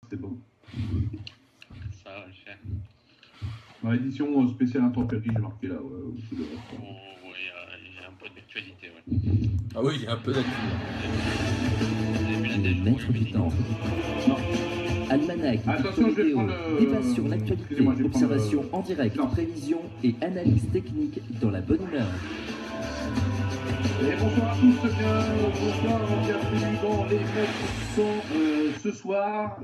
C'est bon. Ça va le faire. Dans l'édition spéciale intempérie, j'ai marqué là. Aussi le... Oh, oui, il y a un peu d'actualité. Ouais. Ah oui, il y a un peu d'actu. Le maître du temps. Almanach, attention, je vais vidéo, prendre le... débat sur l'actualité, observation en direct, non. prévision et analyse technique dans la bonne humeur. Et bonsoir à tous, bonsoir, bienvenue dans les maîtres du temps ce soir.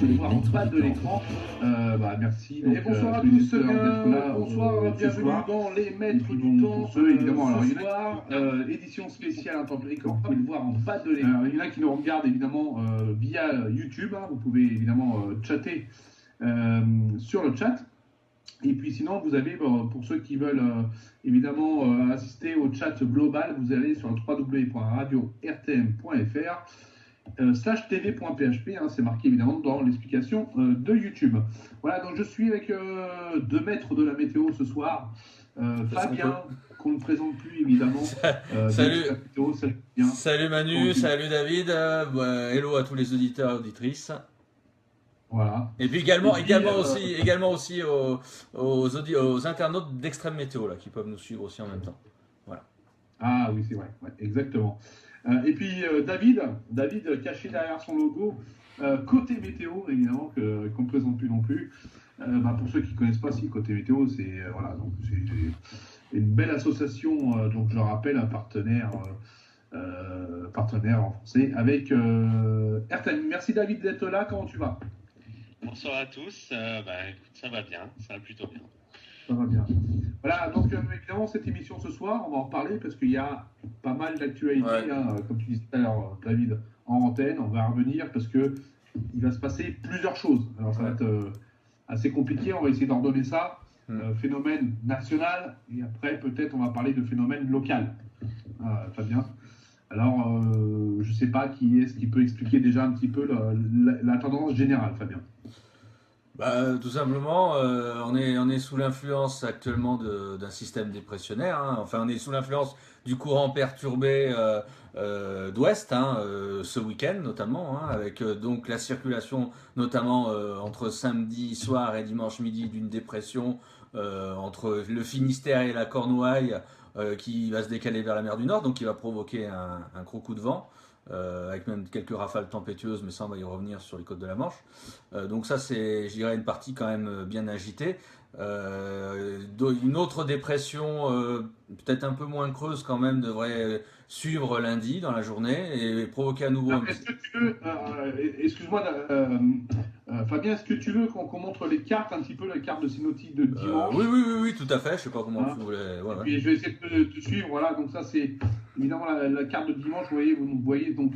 Les voir en maîtres bas du de temps. l'écran. Merci. Donc, Et bonsoir à tous tous, là, bonsoir, ce bienvenue soir. dans les maîtres puis, du temps pour ceux, évidemment, alors, ce il y en a soir. édition spéciale intempérie, comme vous pouvez le voir en bas de l'écran. Il y en a qui nous regardent évidemment via YouTube. Hein, vous pouvez évidemment chatter sur le chat. Et puis sinon, vous avez, pour ceux qui veulent évidemment assister au chat global, vous allez sur le www.radio-rtm.fr/tv.php, hein, c'est marqué évidemment dans l'explication de YouTube. Voilà, donc je suis avec deux maîtres de la météo ce soir. Fabien, qu'on ne présente plus évidemment. Salut. Météo, salut, bien. Salut Manu, salut David, hello à tous les auditeurs et auditrices. Voilà. Et puis également aussi aux internautes d'Extrême Météo là, qui peuvent nous suivre aussi en même temps. Voilà. Ah oui, c'est vrai, ouais, exactement. Et puis David caché derrière son logo, côté météo, évidemment, qu'on ne présente plus non plus. Pour ceux qui ne connaissent pas, si côté météo, c'est voilà, donc c'est une belle association, donc je rappelle, un partenaire en français avec Airtime. Merci David d'être là, comment tu vas? Bonsoir à tous. Écoute, ça va bien, ça va plutôt bien. Ça va bien. Voilà, donc évidemment, cette émission ce soir, on va en parler parce qu'il y a pas mal d'actualités, ouais. hein, comme tu disais tout à l'heure, David, en antenne. On va revenir parce qu'il va se passer plusieurs choses. Alors, ça va être assez compliqué, on va essayer d'ordonner ça. Phénomène national, et après, peut-être, on va parler de phénomène local. Fabien. Alors, je ne sais pas qui est-ce qui peut expliquer déjà un petit peu la tendance générale, Fabien. Tout simplement, on est sous l'influence actuellement d'un système dépressionnaire. Hein. Enfin, on est sous l'influence du courant perturbé d'ouest, hein, ce week-end notamment, hein, avec donc la circulation notamment entre samedi soir et dimanche midi d'une dépression entre le Finistère et la Cornouaille qui va se décaler vers la mer du Nord, donc qui va provoquer un gros coup de vent. Avec même quelques rafales tempétueuses, mais ça on va y revenir sur les côtes de la Manche. Donc ça c'est, je dirais, une partie quand même bien agitée. Une autre dépression, peut-être un peu moins creuse quand même, devrait suivre lundi dans la journée et provoquer à nouveau... Est-ce que tu veux, excuse-moi Fabien, est-ce que tu veux qu'on montre les cartes, un petit peu la carte de synoptique de dimanche? Oui, tout à fait, je sais pas comment tu voulais... Ouais, puis je vais essayer de te suivre, voilà, donc ça c'est évidemment la carte de dimanche, vous voyez donc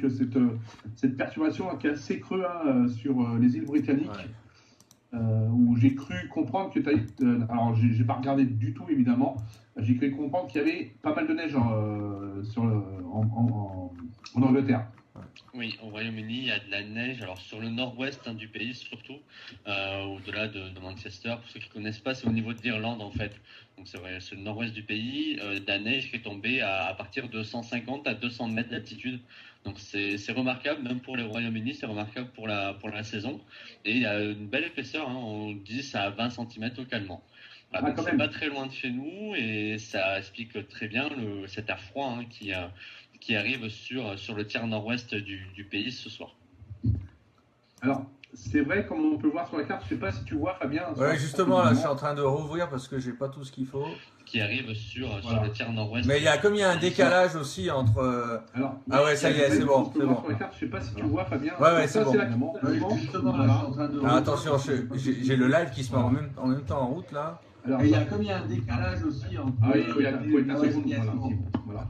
cette perturbation qui est assez creux sur les îles britanniques, où j'ai cru comprendre que tu as eu, alors j'ai pas regardé du tout évidemment, j'ai cru comprendre qu'il y avait pas mal de neige en Angleterre. Oui, au Royaume-Uni, il y a de la neige, alors sur le nord-ouest du pays surtout, au-delà de Manchester. Pour ceux qui ne connaissent pas, c'est au niveau de l'Irlande en fait. Donc c'est le nord-ouest du pays, de la neige qui est tombée à partir de 150 à 200 mètres d'altitude. Donc c'est remarquable, même pour le Royaume-Uni, c'est remarquable pour la saison. Et il y a une belle épaisseur, hein, on 10 à 20 cm localement. Voilà, donc c'est pas très loin de chez nous et ça explique très bien cet air froid qui arrive sur le tiers nord-ouest du pays ce soir. Alors, c'est vrai, comme on peut le voir sur la carte, je ne sais pas si tu vois, Fabien. Oui, justement, là, je suis en train de rouvrir parce que j'ai pas tout ce qu'il faut. Qui arrive sur le tiers nord-ouest. Mais comme il y a un décalage aussi entre... Alors, ça y est, c'est bon. Sur la carte, je ne sais pas si tu vois, Fabien. Ouais, c'est bon. Justement, là, je suis en train de... attention, j'ai le live qui se met en même temps en route, là. Alors, il y a un décalage aussi entre... il y a 10 secondes, voilà.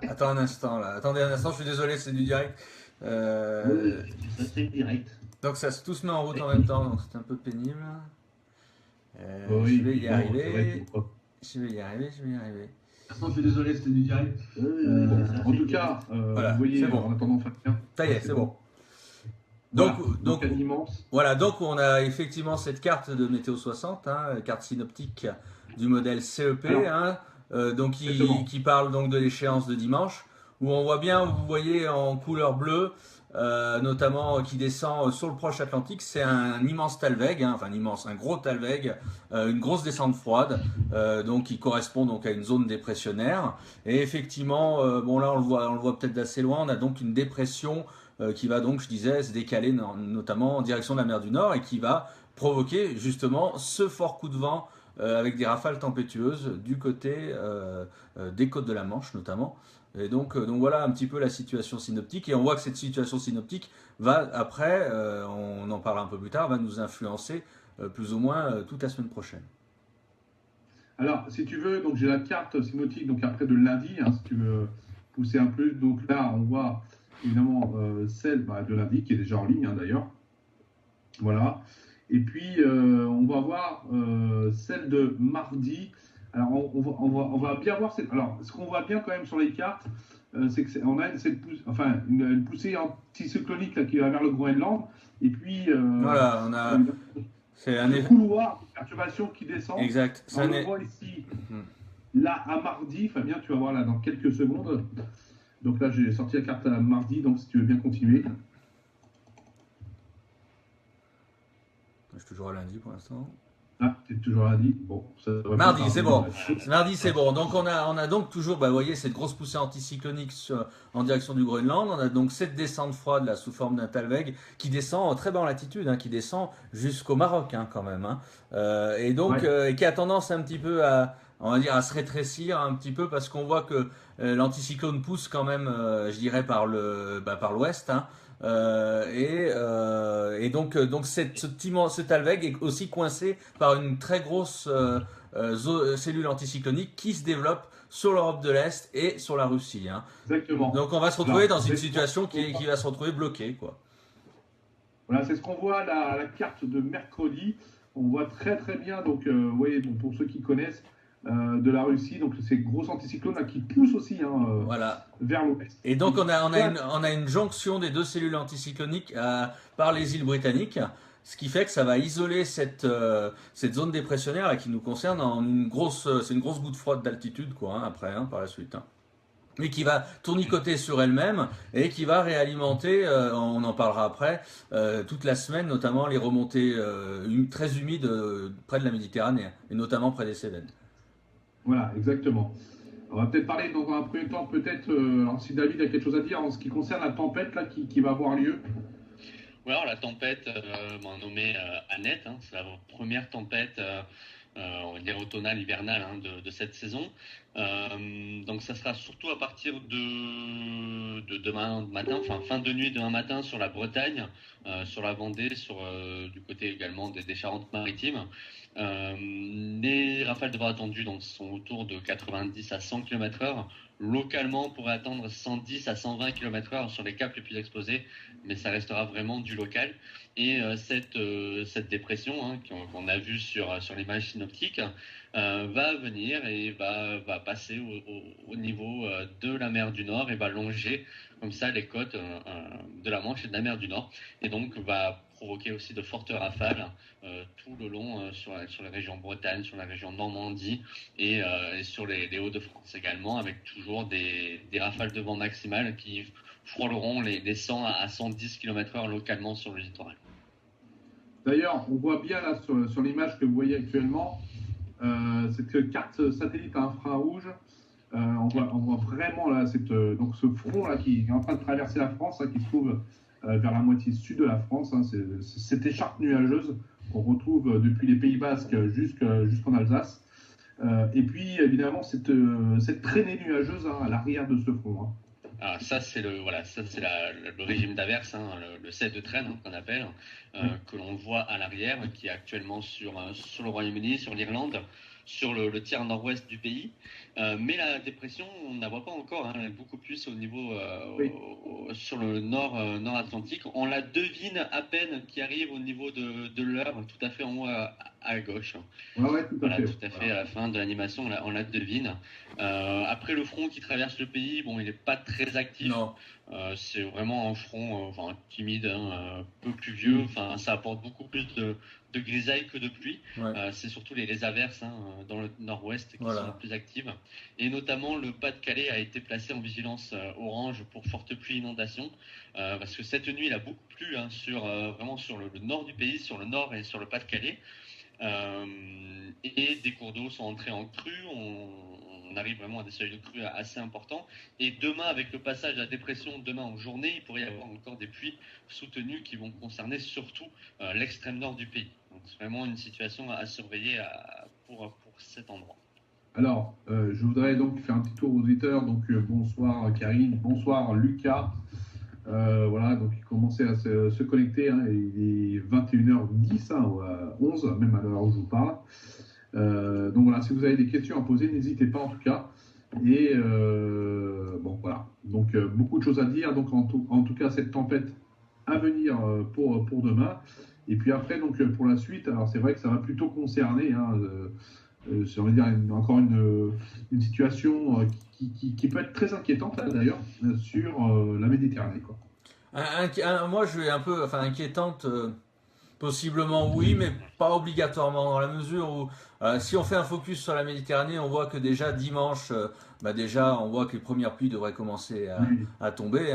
Attends un instant, là. Attendez un instant, je suis désolé, c'est du direct. Ça, c'est direct. Donc ça tout se met en route en même temps, donc c'est un peu pénible. Je vais y arriver. Je vais y arriver. De toute façon, je suis désolé, c'était du direct. En tout cas, voilà, vous voyez, bon. en attendant Fabien. Ça y est, c'est bon. Donc voilà, donc on a effectivement cette carte de Météo 60, hein, carte synoptique du modèle CEP, donc qui parle donc de l'échéance de dimanche, où on voit bien, vous voyez en couleur bleue, notamment qui descend sur le Proche Atlantique, c'est un immense talweg, hein, enfin un gros talweg, une grosse descente froide, donc qui correspond donc à une zone dépressionnaire. Et effectivement, bon là on le voit peut-être d'assez loin, on a donc une dépression qui va donc, je disais, se décaler notamment en direction de la mer du Nord et qui va provoquer justement ce fort coup de vent avec des rafales tempétueuses du côté des côtes de la Manche notamment. Et donc voilà un petit peu la situation synoptique. Et on voit que cette situation synoptique va après, on en parlera un peu plus tard, va nous influencer plus ou moins toute la semaine prochaine. Alors, si tu veux, donc j'ai la carte synoptique donc après de lundi, hein, si tu veux pousser un peu. Donc là, on voit évidemment celle de lundi qui est déjà en ligne, hein, d'ailleurs. Voilà. Et puis, on va voir celle de mardi. Alors, on va bien voir. Alors, ce qu'on voit bien quand même sur les cartes, c'est qu'on a une poussée anticyclonique là, qui va vers le Groenland. Et puis, voilà, on a. C'est un couloir de perturbation qui descend. Exact. On le voit ici, là, à mardi. Fabien, tu vas voir là dans quelques secondes. Donc là, j'ai sorti la carte à mardi. Donc, si tu veux bien continuer. Je suis toujours à lundi pour l'instant. Ah, tu es toujours à lundi. Bon, mardi, c'est bon. Mardi, c'est bon. Donc on a donc toujours, vous voyez, cette grosse poussée anticyclonique en direction du Groenland. On a donc cette descente froide là sous forme d'un talweg qui descend en très bas en latitude, hein, qui descend jusqu'au Maroc, hein, quand même. Hein. Et donc et qui a tendance un petit peu à, on va dire, à se rétrécir un petit peu parce qu'on voit que l'anticyclone pousse quand même, je dirais, par l'ouest. Hein. Et donc ce talweg est aussi coincé par une très grosse cellule anticyclonique qui se développe sur l'Europe de l'Est et sur la Russie. Hein. Exactement. Donc on va se retrouver dans une situation qui va se retrouver bloquée, quoi. Voilà, c'est ce qu'on voit à la carte de mercredi. On voit très très bien, donc vous voyez, pour ceux qui connaissent, de la Russie, donc ces gros anticyclones là, qui poussent aussi voilà. vers l'ouest. Et donc on a une jonction des deux cellules anticycloniques par les îles britanniques, ce qui fait que ça va isoler cette zone dépressionnaire là, qui nous concerne en c'est une grosse goutte froide d'altitude quoi, hein, après, hein, par la suite. Hein. Mais qui va tournicoter sur elle-même et qui va réalimenter, on en parlera après, toute la semaine, notamment les remontées très humides près de la Méditerranée, et notamment près des Cévennes. Voilà, exactement. On va peut-être parler dans un premier temps, alors si David a quelque chose à dire en ce qui concerne la tempête là, qui va avoir lieu. Oui, alors la tempête, nommée Annette, hein, c'est la première tempête, on va dire automnale, hivernale, hein, de cette saison. Donc ça sera surtout à partir de demain matin, enfin fin de nuit demain matin sur la Bretagne, sur la Vendée, du côté également des Charentes-Maritimes. Les rafales de vent attendues donc, sont autour de 90 à 100 km/h. Localement, on pourrait attendre 110 à 120 km/h sur les caps les plus exposés, mais ça restera vraiment du local. Et cette dépression hein, qu'on a vue sur l'image synoptique va venir et va passer au niveau de la mer du Nord et va longer comme ça les côtes de la Manche et de la mer du Nord. Et donc va provoquer aussi de fortes rafales tout le long sur les régions Bretagne, sur la région Normandie et sur les Hauts-de-France également, avec toujours des rafales de vent maximales qui frôleront les 100 à 110 km/h localement sur le littoral. D'ailleurs, on voit bien là sur l'image que vous voyez actuellement, cette carte satellite à infrarouge. On voit vraiment là, donc ce front là qui est en train de traverser la France, hein, qui se trouve vers la moitié sud de la France. Hein, c'est cette écharpe nuageuse qu'on retrouve depuis les Pays Basques jusqu'en Alsace. Et puis évidemment cette traînée nuageuse hein, à l'arrière de ce front. Hein. Alors ça c'est le régime d'averse, hein, le set de traîne hein, qu'on appelle, que l'on voit à l'arrière, qui est actuellement sur le Royaume-Uni, sur l'Irlande, sur le tiers nord-ouest du pays. Mais la dépression, on ne la voit pas encore, hein, elle est beaucoup plus au niveau sur le nord Atlantique. On la devine à peine qui arrive au niveau de l'heure, tout à fait en haut à à gauche. Ouais, tout à Voilà, fait. tout à fait. À la fin de l'animation, on la devine. Après, le front qui traverse le pays, bon, il n'est pas très actif. Non. C'est vraiment un front timide, peu pluvieux. Enfin, ça apporte beaucoup plus de grisaille que de pluie. Ouais. C'est surtout les averses dans le nord-ouest qui Voilà. sont les plus actives. Et notamment, le Pas-de-Calais a été placé en vigilance orange pour forte pluie inondation. Parce que cette nuit, il a beaucoup plu vraiment sur le nord du pays, sur le nord et sur le Pas-de-Calais. Et des cours d'eau sont entrés en crue. On arrive vraiment à des seuils de crue assez importants. Et demain, avec le passage de la dépression, demain en journée, il pourrait y avoir encore des pluies soutenues qui vont concerner surtout l'extrême nord du pays. Donc c'est vraiment une situation à surveiller pour cet endroit. Alors, je voudrais donc faire un petit tour aux auditeurs. Donc, bonsoir Karine, bonsoir Lucas. Voilà, donc il commençait à se connecter. Il est 21h10, ou à 11, même à l'heure où je vous parle. Donc voilà, si vous avez des questions à poser, n'hésitez pas en tout cas. Et bon, voilà. Donc, beaucoup de choses à dire. Donc, en tout cas, cette tempête à venir pour demain. Et puis après, donc, pour la suite, alors c'est vrai que ça va plutôt concerner. On va dire encore une situation qui peut être très inquiétante d'ailleurs sur la Méditerranée, quoi. Moi, je vais un peu, inquiétante. Possiblement oui, mais pas obligatoirement dans la mesure où si on fait un focus sur la Méditerranée, on voit que déjà dimanche, on voit que les premières pluies devraient commencer à tomber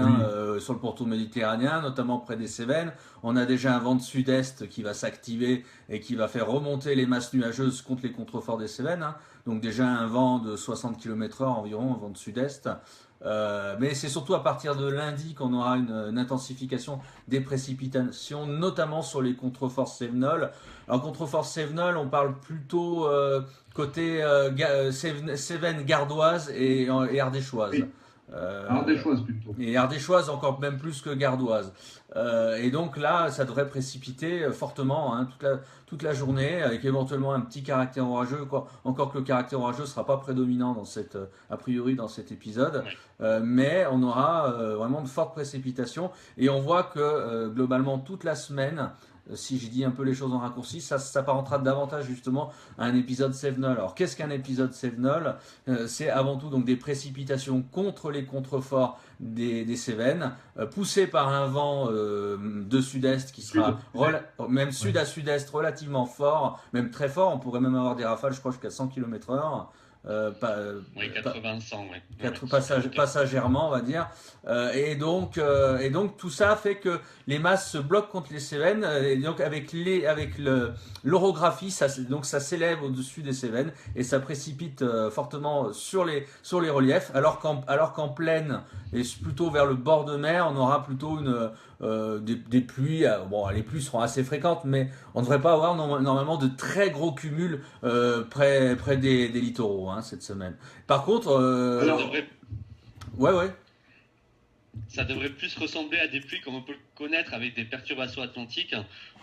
sur le pourtour méditerranéen, notamment près des Cévennes. On a déjà un vent de sud-est qui va s'activer et qui va faire remonter les masses nuageuses contre les contreforts des Cévennes. Donc déjà un vent de 60 km/h environ, un vent de sud-est. Mais c'est surtout à partir de lundi qu'on aura une intensification des précipitations, notamment sur les contreforts cévenols. Alors contreforts cévenols, on parle plutôt côté Cévennes gardoise et ardéchoise. Oui. Ardéchoise plutôt. Et ardéchoise encore même plus que gardoise. Et donc là, ça devrait précipiter fortement toute la journée, avec éventuellement un petit caractère orageux, encore que le caractère orageux ne sera pas prédominant a priori dans cet épisode. Mais on aura vraiment de fortes précipitations. Et on voit que globalement toute la semaine, si je dis un peu les choses en raccourci, ça s'apparentera davantage justement à un épisode cévenol. Alors qu'est-ce qu'un épisode cévenol ? C'est avant tout donc des précipitations contre les contreforts des Cévennes, poussées par un vent de sud-est qui sera même sud à sud-est relativement fort, même très fort. On pourrait même avoir des rafales, je crois, jusqu'à 100 km/h. Oui, 80-100, oui. Passagèrement, on va dire. Et donc tout ça fait que les masses se bloquent contre les Cévennes. Et donc avec l'orographie, ça s'élève au-dessus des Cévennes et ça précipite fortement sur les reliefs. Alors qu'en plaine et plutôt vers le bord de mer, on aura plutôt des pluies. Les pluies seront assez fréquentes, mais on ne devrait pas avoir normalement de très gros cumuls près des littoraux cette semaine. Par contre, ça devrait plus ressembler à des pluies comme on peut le connaître avec des perturbations atlantiques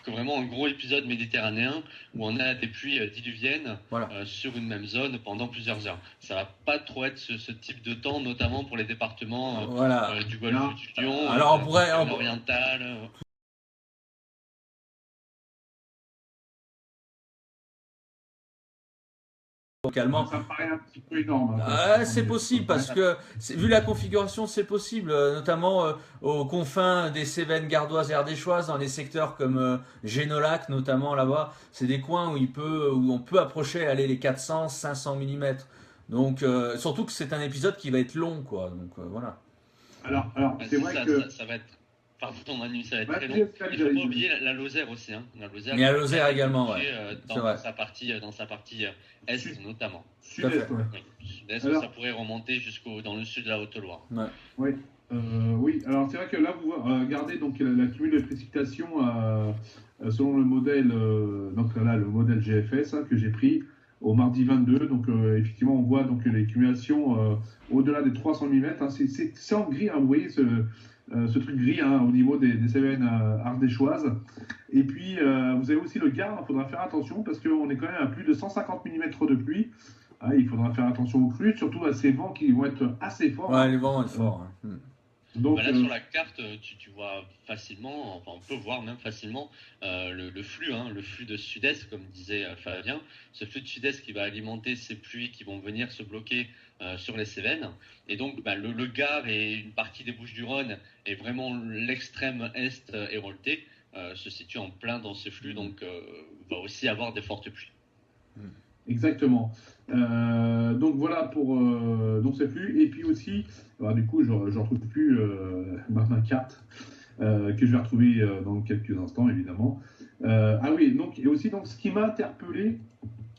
que vraiment un gros épisode méditerranéen où on a des pluies diluviennes sur une même zone pendant plusieurs heures. Ça va pas trop être ce type de temps, notamment pour les départements du Golfe du Lion, l'Oriental. Localement. Ça me paraît un petit peu énorme. C'est possible parce que, vu la configuration, c'est possible, notamment aux confins des Cévennes gardoises et ardéchoises, dans les secteurs comme Génolac, notamment là-bas. C'est des coins où on peut approcher les 400-500 mm. Donc, surtout que c'est un épisode qui va être long, quoi. Donc, voilà. Alors c'est vrai que ça va être. Pardon, Manu, ça va être très long. Il ne faut pas oublier la Lozère aussi. Il y a la Lozère également, dans sa partie est notamment. Sud-est, Sud-est, ça pourrait remonter dans le sud de la Haute-Loire. Oui. Oui, alors c'est vrai que là, vous regardez donc la cumul de précipitations selon le modèle, le modèle GFS que j'ai pris au mardi 22. Donc effectivement, on voit donc les cumulations au-delà des 300 mm. C'est en gris, vous voyez ce truc gris au niveau des Cévennes ardéchoises. Et puis, vous avez aussi le Gard, il faudra faire attention parce qu'on est quand même à plus de 150 mm de pluie. Il faudra faire attention aux crues, surtout à ces vents qui vont être assez forts. Ouais, les vents vont être forts. Donc, Là, sur la carte, tu vois facilement, enfin, on peut voir même facilement le flux, hein, le flux de sud-est, comme disait Fabien. Ce flux de sud-est qui va alimenter ces pluies qui vont venir se bloquer sur les Cévennes. Et donc, le Gard et une partie des Bouches-du-Rhône et vraiment l'extrême est hérolté se situe en plein dans ce flux, donc va aussi avoir des fortes pluies. Exactement. Donc voilà pour donc ces flux. Et puis aussi, alors, du coup, je ne retrouve plus ma carte que je vais retrouver dans quelques instants, évidemment. Ah oui, donc, et aussi donc, ce qui m'a interpellé,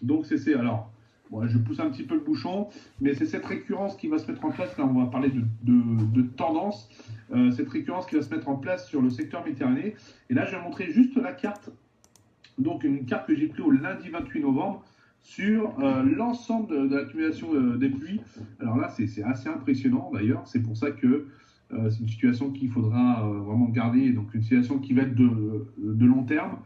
donc c'est alors, bon, je pousse un petit peu le bouchon, mais c'est cette récurrence qui va se mettre en place. Là, on va parler de tendance. Cette récurrence qui va se mettre en place sur le secteur méditerranéen. Et là, je vais montrer juste la carte. Donc une carte que j'ai prise au lundi 28 novembre sur l'ensemble de l'accumulation des pluies. Alors là, c'est assez impressionnant d'ailleurs. C'est pour ça que c'est une situation qu'il faudra vraiment garder. Donc une situation qui va être de long terme,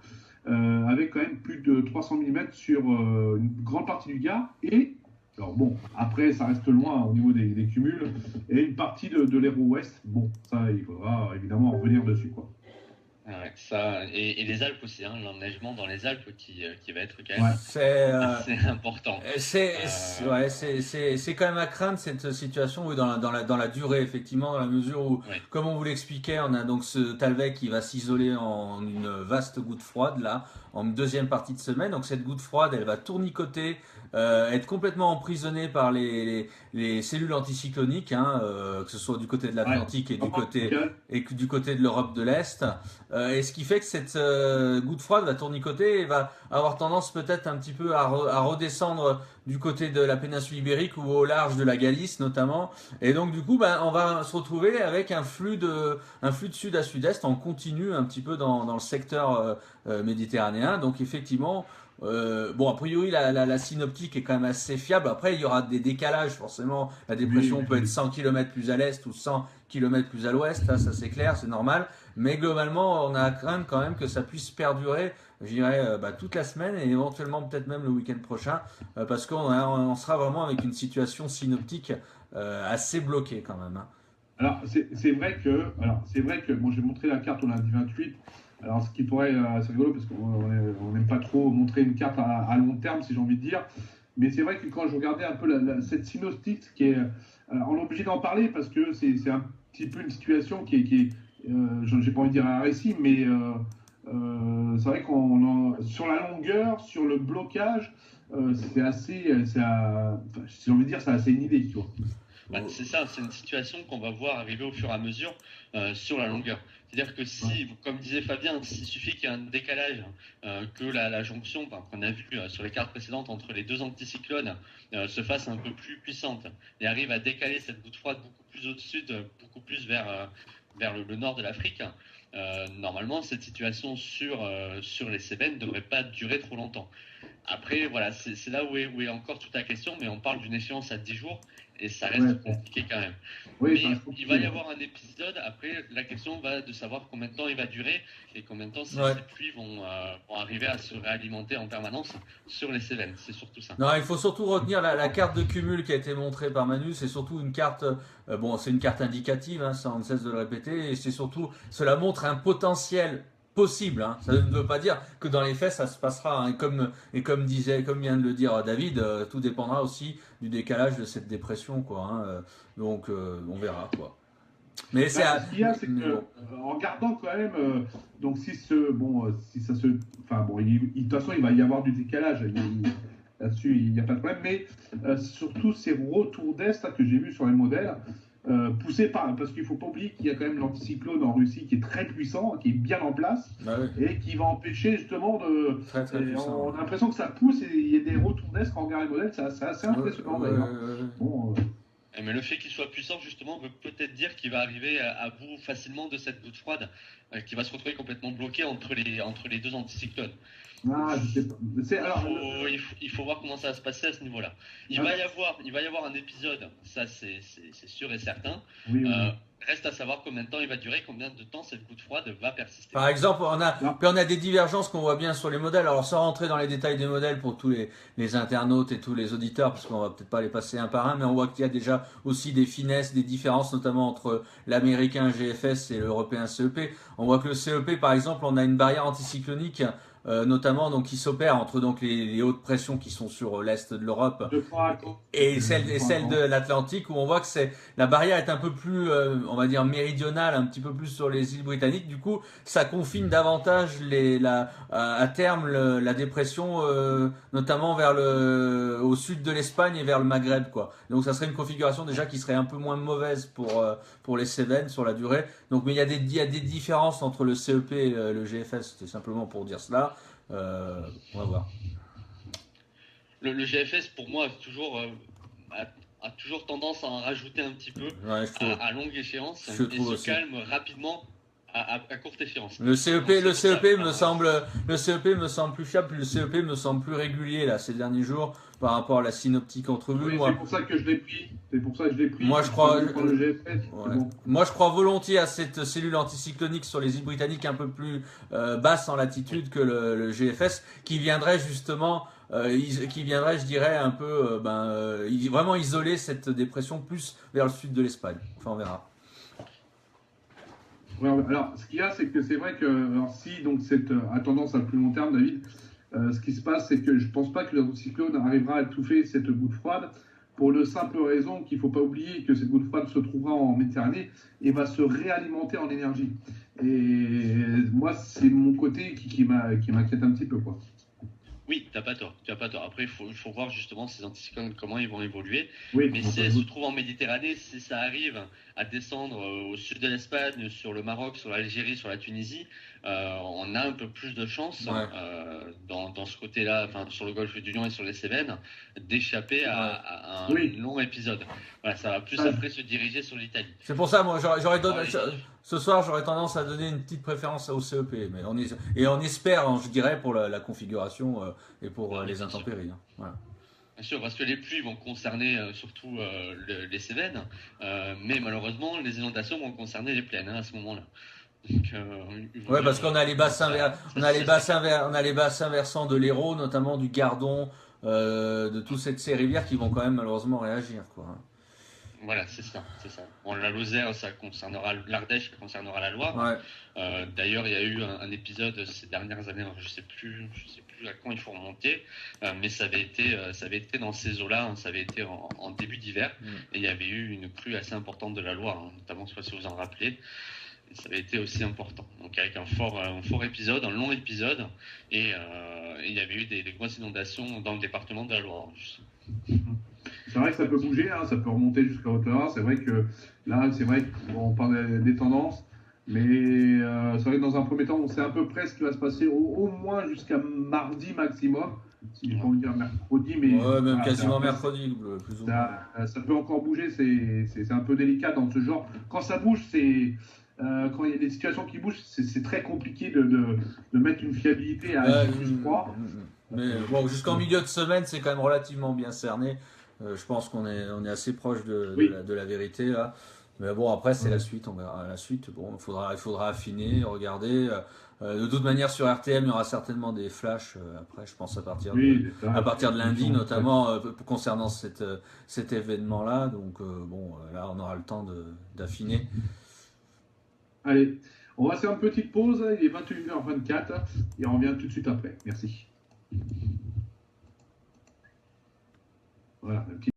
avec quand même plus de 300 mm sur une grande partie du Gard. Et, alors bon, après, ça reste loin au niveau des cumuls. Et une partie de l'Hérault Ouest. Bon, ça, il faudra évidemment en revenir dessus, quoi. Ouais, ça, et les Alpes aussi, hein, l'enneigement dans les Alpes qui va être quand même assez important. C'est quand même à craindre cette situation, oui, dans la durée, effectivement, dans la mesure où, comme on vous l'expliquait, on a donc ce Talweg qui va s'isoler en une vaste goutte froide, là, en deuxième partie de semaine. Donc cette goutte froide, elle va tournicoter, être complètement emprisonnée par les cellules anticycloniques, hein, que ce soit du côté de l'Atlantique et du côté de l'Europe de l'Est. Et ce qui fait que cette goutte froide va tournicoter et va avoir tendance peut-être un petit peu à redescendre du côté de la péninsule ibérique ou au large de la Galice notamment. Et donc du coup, on va se retrouver avec un flux de sud à sud-est en continu un petit peu dans le secteur méditerranéen. Donc effectivement, a priori la synoptique est quand même assez fiable. Après, il y aura des décalages forcément. La dépression peut être 100 km plus à l'est ou 100 km plus à l'ouest, ça c'est clair, c'est normal. Mais globalement, on a à craindre quand même que ça puisse perdurer, je dirais, toute la semaine et éventuellement peut-être même le week-end prochain, parce qu'on sera vraiment avec une situation synoptique assez bloquée quand même. Hein. Alors c'est vrai que bon, j'ai montré la carte au lundi 28. Alors ce qui pourrait, c'est rigolo parce qu'on n'aime pas trop montrer une carte à long terme, si j'ai envie de dire. Mais c'est vrai que quand je regardais un peu cette synoptique, qui est, on est obligé d'en parler parce que c'est un petit peu une situation qui est j'ai pas envie de dire un récit, mais c'est vrai sur la longueur, sur le blocage, c'est assez, si j'ai envie de dire, c'est assez inédit, tu vois. C'est ça, c'est une situation qu'on va voir arriver au fur et à mesure sur la longueur. C'est-à-dire que si, comme disait Fabien, s'il suffit qu'il y ait un décalage, que la jonction qu'on a vu sur les cartes précédentes entre les deux anticyclones se fasse un peu plus puissante et arrive à décaler cette goutte froide beaucoup plus au sud, beaucoup plus vers le nord de l'Afrique, normalement cette situation sur les Cévennes ne devrait pas durer trop longtemps. Après, voilà, c'est là où est encore toute la question, mais on parle d'une échéance à 10 jours. Et ça reste compliqué quand même. Oui, mais il va y avoir un épisode. Après, la question va de savoir combien de temps il va durer et combien de temps ces pluies vont arriver à se réalimenter en permanence sur les Cévennes. C'est surtout ça. Non, il faut surtout retenir la carte de cumul qui a été montrée par Manu. C'est surtout une carte, c'est une carte indicative, hein, ça on ne cesse de le répéter. Et c'est surtout, cela montre un potentiel possible. Hein. Ça ne veut pas dire que dans les faits ça se passera. Hein. Comme vient de le dire David, tout dépendra aussi du décalage de cette dépression, quoi. Hein. Donc on verra, quoi. Mais ce qu'il y a, c'est que en regardant quand même, donc de toute façon il va y avoir du décalage. Là-dessus il n'y a pas de problème. Mais surtout ces retours d'est que j'ai vus sur les modèles. Poussé parce qu'il ne faut pas oublier qu'il y a quand même l'anticyclone en Russie qui est très puissant, qui est bien en place et qui va empêcher justement très puissant. On a l'impression que ça pousse et il y a des retours d'est quand on regarde les modèles, c'est assez impressionnant d'ailleurs. Mais le fait qu'il soit puissant justement veut peut-être dire qu'il va arriver à bout facilement de cette goutte froide qui va se retrouver complètement bloqué entre les deux anticyclones. Ah, je sais pas. Alors, Il faut voir comment ça va se passer à ce niveau-là. Il va y avoir un épisode, ça c'est sûr et certain. oui. Reste à savoir combien de temps il va durer, combien de temps cette goutte froide va persister. Par exemple, on a des divergences qu'on voit bien sur les modèles. Alors, sans rentrer dans les détails des modèles pour tous les internautes et tous les auditeurs, parce qu'on va peut-être pas les passer un par un, mais on voit qu'il y a déjà aussi des finesses, des différences, notamment entre l'américain GFS et l'européen CEP. On voit que le CEP, par exemple, on a une barrière anticyclonique, notamment donc qui s'opère entre donc les hautes pressions qui sont sur l'est de l'Europe et celle de l'Atlantique, où on voit que la barrière est un peu plus, on va dire méridionale, un petit peu plus sur les îles britanniques. Du coup, ça confine davantage à terme la dépression, notamment au sud de l'Espagne et vers le Maghreb, quoi. Donc, ça serait une configuration déjà qui serait un peu moins mauvaise pour les Cévennes sur la durée. Donc, mais il y a des différences entre le CEP et le GFS. C'était simplement pour dire cela. On va voir. Le GFS, pour moi, a toujours tendance à en rajouter un petit peu à longue échéance et se calme rapidement à courte échéance. Le CEP me semble plus fiable, le CEP me semble plus régulier là ces derniers jours par rapport à la synoptique entrevue. Oui, c'est pour ça que je l'ai pris. Moi, je crois. Le GFS, bon. Moi, je crois volontiers à cette cellule anticyclonique sur les îles britanniques un peu plus basse en latitude que le GFS, qui viendrait justement, je dirais, un peu, vraiment isoler cette dépression plus vers le sud de l'Espagne. Enfin, on verra. Ouais, alors, ce qu'il y a, c'est que c'est vrai que si donc cette a tendance à plus long terme, David, ce qui se passe, c'est que je ne pense pas que l'anticyclone arrivera à étouffer cette goutte froide, pour la simple raison qu'il ne faut pas oublier que cette goutte froide se trouvera en Méditerranée et va se réalimenter en énergie. Et moi, c'est mon côté qui m'inquiète un petit peu, quoi. Oui, tu n'as pas tort. Après, il faut voir justement ces anticyclones, comment ils vont évoluer. Oui, mais si elles se trouvent en Méditerranée, si ça arrive à descendre au sud de l'Espagne, sur le Maroc, sur l'Algérie, sur la Tunisie, on a un peu plus de chance dans ce côté-là, enfin sur le golfe du Lion et sur les Cévennes, d'échapper à un long épisode. Voilà, ça va plus après se diriger sur l'Italie. C'est pour ça, moi, ce soir, j'aurais tendance à donner une petite préférence au CEP, mais on espère, je dirais, pour la configuration et pour les intempéries. Hein. Voilà. Bien sûr, parce que les pluies vont concerner surtout les Cévennes, mais malheureusement, les inondations vont concerner les plaines à ce moment-là. Ouais, parce qu'on a les bassins on a les bassins versants de l'Hérault, notamment du Gardon, de toutes ces rivières qui vont quand même malheureusement réagir, quoi. Voilà, c'est ça. Bon, la Lozère, ça concernera l'Ardèche, ça concernera la Loire. Ouais. D'ailleurs, il y a eu un épisode ces dernières années, alors je sais plus à quand il faut remonter, mais ça avait été dans ces eaux-là, hein, ça avait été en début d'hiver, et il y avait eu une crue assez importante de la Loire, hein, notamment, je ne sais pas si vous en rappelez. Et ça avait été aussi important. Donc avec un fort épisode, un long épisode, et il y avait eu des grosses inondations dans le département de la Loire. C'est vrai que ça peut bouger, hein, ça peut remonter jusqu'à hauteur. C'est vrai que là, on parle des tendances, mais c'est vrai que dans un premier temps, on sait à peu près ce qui va se passer au moins jusqu'à mardi maximum. Si je peux dire mercredi, mais même quasiment mercredi, plus ou moins. Ça peut encore bouger, c'est un peu délicat dans ce genre. Quand ça bouge, quand il y a des situations qui bougent, c'est très compliqué de mettre une fiabilité à +3. Mais bon, jusqu'en milieu de semaine, c'est quand même relativement bien cerné. Je pense qu'on est assez proche de la vérité là. Mais bon, après, c'est la suite, on verra la suite. Bon, il faudra affiner, regarder. De toute manière, sur RTM, il y aura certainement des flashs après, je pense, à partir de lundi, notamment concernant cet événement-là. Donc, là, on aura le temps d'affiner. Allez, on va faire une petite pause. Il est 21h24 et on revient tout de suite après. Merci. Voilà,